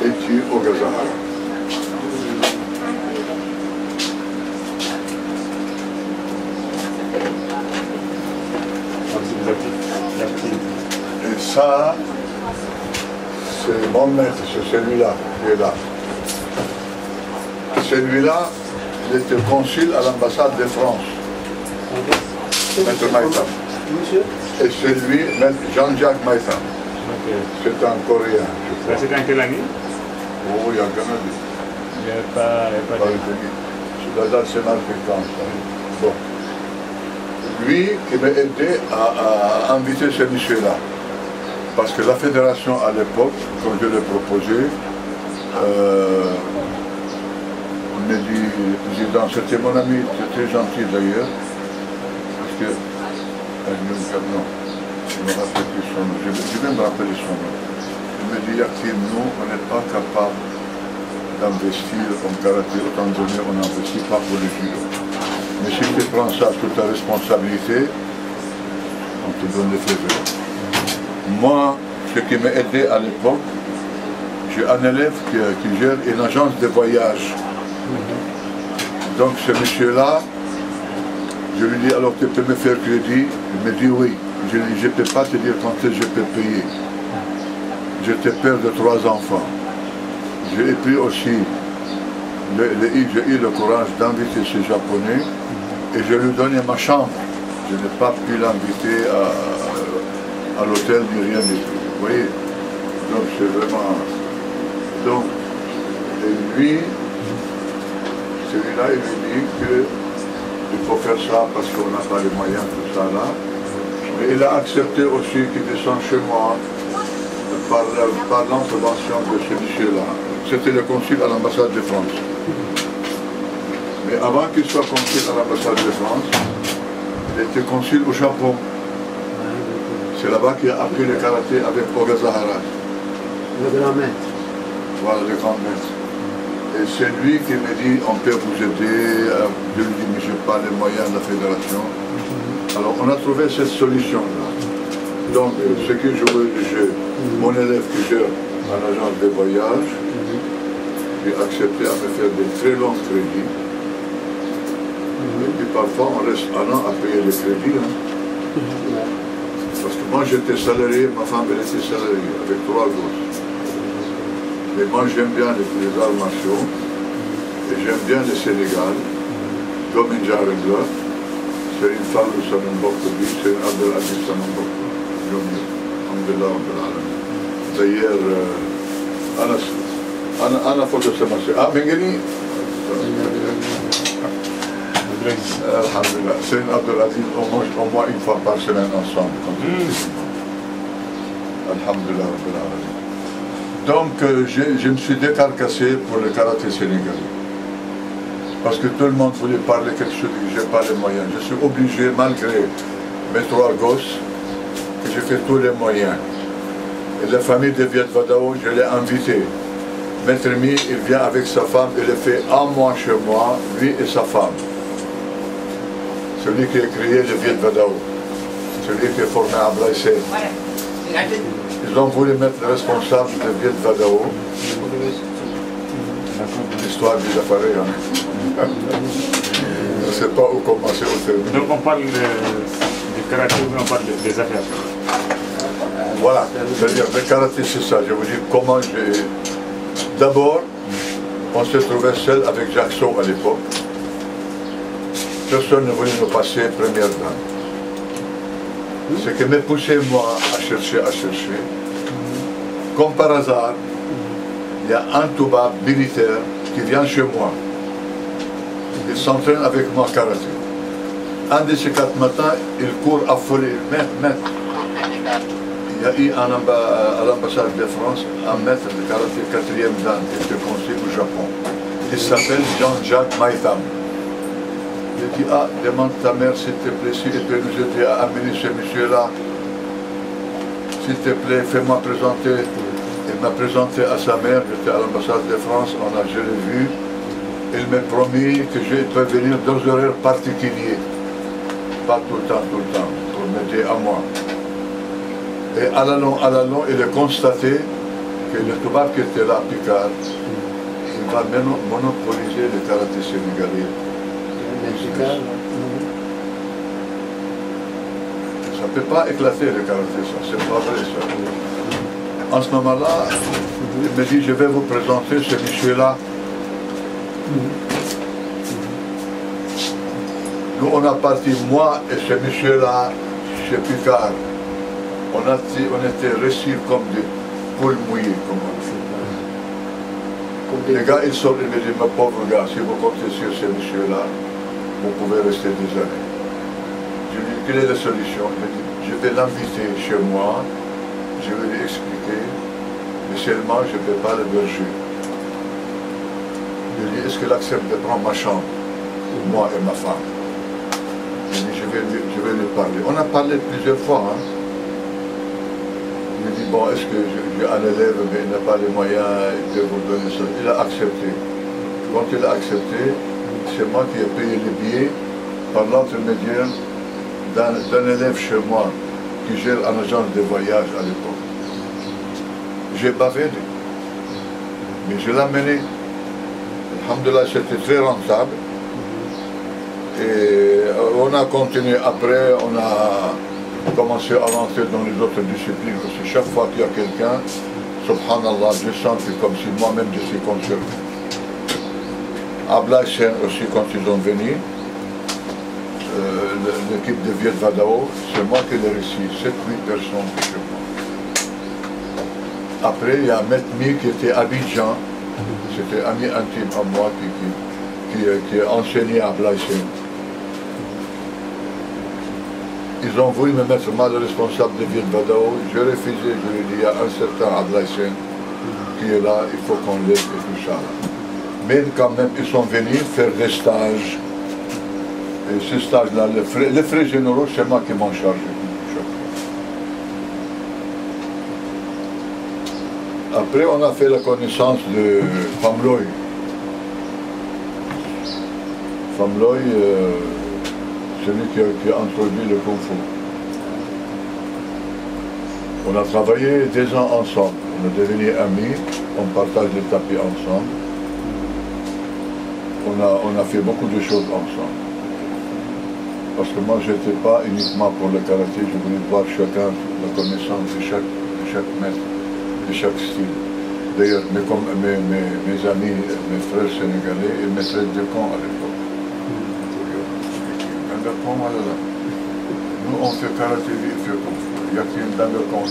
études au Gazahara. Et ça, c'est mon maître, c'est celui-là qui est là. Celui-là, il était consul à l'ambassade de France. Maître Maïtam. Et c'est lui, Maître Jean-Jacques Maïtam. C'est un Coréen. C'était en quelle année? Oh, il y a quand même. Il n'y a pas de... La date, c'est marqué quand ça. Bon. Lui qui m'a aidé à inviter ce monsieur-là. Parce que la fédération à l'époque, quand je l'ai proposé, on m'a dit, le président, c'était mon ami, c'était très gentil d'ailleurs, parce que, non, je me rappelle plus son nom, je vais me rappeler son nom. Il me dit, Yakim, nous, on n'est pas capable d'investir en karaté, autant donné, on n'investit pas pour le judo. Mais si tu prends ça sous ta responsabilité, on te donne les faveurs. Moi, ce qui m'a aidé à l'époque, j'ai un élève qui gère une agence de voyage. Donc ce monsieur-là, je lui dis, alors tu peux me faire crédit? Il me dit oui. Je lui dis, je ne peux pas te dire quand est-ce que je peux payer. J'étais père de 3 enfants. J'ai pris aussi, j'ai eu le courage d'inviter ce Japonais et je lui ai donné ma chambre. Je n'ai pas pu l'inviter à l'hôtel ni rien du tout. Vous voyez? Donc c'est vraiment... Donc, et lui, celui-là, il me dit qu'il faut faire ça parce qu'on n'a pas les moyens, tout ça là. Mais il a accepté aussi qu'il descende chez moi par l'intervention de ce monsieur-là. C'était le consul à l'ambassade de France. Mais avant qu'il soit consul à l'ambassade de France, il était consul au Japon. C'est là-bas qu'il a appris le karaté avec Oga Zahara. Le grand maître. Voilà, le grand maître. Et c'est lui qui me dit, on peut vous aider. Je lui dis, mais je n'ai pas les moyens de la fédération. Alors on a trouvé cette solution-là. Donc ce que je veux, mon élève qui gère un agence de voyage, j'ai accepté à me faire des très longs crédits. Et puis parfois on reste un an à payer les crédits. Hein. Parce que moi j'étais salarié, ma femme elle était salariée, avec 3 gosses. Mais moi j'aime bien les arts martiaux, et j'aime bien le Sénégal, Domin Jarengla, c'est une femme de Sanambok, c'est une Abdelaziz Sanambok. D'ailleurs, Anna photo c'est ah, Mengeni. Alhamdulillah, c'est une Abdelaziz, on mange au moins une fois par semaine ensemble. Alhamdulillah. Donc je me suis décarcassé pour le karaté sénégalais. Parce que tout le monde voulait parler quelque chose, je n'ai pas les moyens. Je suis obligé, malgré mes 3 gosses, que j'ai fait tous les moyens. Et la famille de Viet Vadao, je l'ai invité. Maître Mi, il vient avec sa femme, il a fait 1 mois chez moi, lui et sa femme. Celui qui a créé le Viet Vadao, celui qui est formé à Blaïsé. Ils ont voulu mettre le responsable de Viet Vadao. L'histoire des appareils. Hein. Je ne sais pas où commencer au terme. Donc on parle du karaté, on parle des affaires. Voilà, c'est-à-dire le karaté c'est ça. Je vous dis comment j'ai... D'abord, on s'est trouvé seul avec Jacques Sau à l'époque. Personne ne voulait nous passer première dame. Ce qui m'a poussé moi à chercher. Comme par hasard, il y a un Touba militaire qui vient chez moi. Il s'entraîne avec moi karaté. Un de ces 4 matins, il court affolé, maître. Il y a eu à l'ambassade de France un maître de karaté 4e dan qui était conçu au Japon. Il s'appelle Jean-Jacques Maïtam. Il dit, ah, demande ta mère s'il te plaît, si elle peut nous aider à amener ce monsieur-là. S'il te plaît, fais-moi présenter. Il m'a présenté à sa mère, j'étais à l'ambassade de France, je l'ai vu. Il m'a promis que je peux venir dans des horaires particuliers. Pas tout le temps, pour m'aider à moi. Et à la longue, il a constaté que le Toubab qui était là, Picard, il va monopoliser le karaté sénégalais. Ça ne peut pas éclater le karaté, ça, c'est pas vrai ça. En ce moment-là, il me dit, je vais vous présenter ce monsieur-là. Nous, on a parti, moi et ce monsieur-là, chez Picard. On était récits comme des poules mouillées, comme on dit. Les gars, ils sortent, ils me disent, ma pauvre gars, si vous comptez sur ce monsieur-là, vous pouvez rester des années. Je lui dis, quelle est la solution? Il me dit, je vais l'inviter chez moi, je vais lui expliquer, mais seulement je ne vais pas le berger. Je lui dis, est-ce qu'il accepte de prendre ma chambre, moi et ma femme? Je lui dis, je vais lui parler. On a parlé plusieurs fois. Hein. Il me dit, bon, est-ce que j'ai un élève, mais il n'a pas les moyens de vous donner ça? Il a accepté. Quand il a accepté, c'est moi qui ai payé les billets par l'intermédiaire d'un élève chez moi qui gère une agence de voyage à l'époque. J'ai bavé, mais je l'ai amené. Alhamdoulilah, c'était très rentable. Et on a continué après, on a commencé à avancer dans les autres disciplines aussi. Chaque fois qu'il y a quelqu'un, subhanallah, je sens que comme si moi-même je suis concerné. À Blaïsen aussi, quand ils ont venu, l'équipe de Viet Vadao, c'est moi qui l'ai réussi, 7-8 personnes chez moi. Après, il y a Metmi qui était à Abidjan, c'était ami intime à moi qui enseignait à Blaïsen. Ils ont voulu me mettre mal responsable de Viet Vadao, j'ai refusé, je lui ai dit, il y a un certain Ablaïsen qui est là, il faut qu'on l'aide et tout ça. Mais quand même, ils sont venus faire des stages. Et ces stages-là, les frais généraux, c'est moi qui m'en charge. Après, on a fait la connaissance de Famloy. Famloy, celui qui a introduit le Kung Fu. On a travaillé 2 ans ensemble. On est devenus amis, on partage les tapis ensemble. On a fait beaucoup de choses ensemble. Parce que moi, je n'étais pas uniquement pour le karaté, je voulais voir chacun la connaissance de chaque maître, de chaque style. D'ailleurs, mes amis, mes frères sénégalais, ils me traitent de con à l'époque. Nous, on fait karaté, il fait kung fu. Il y a qui est dans le con.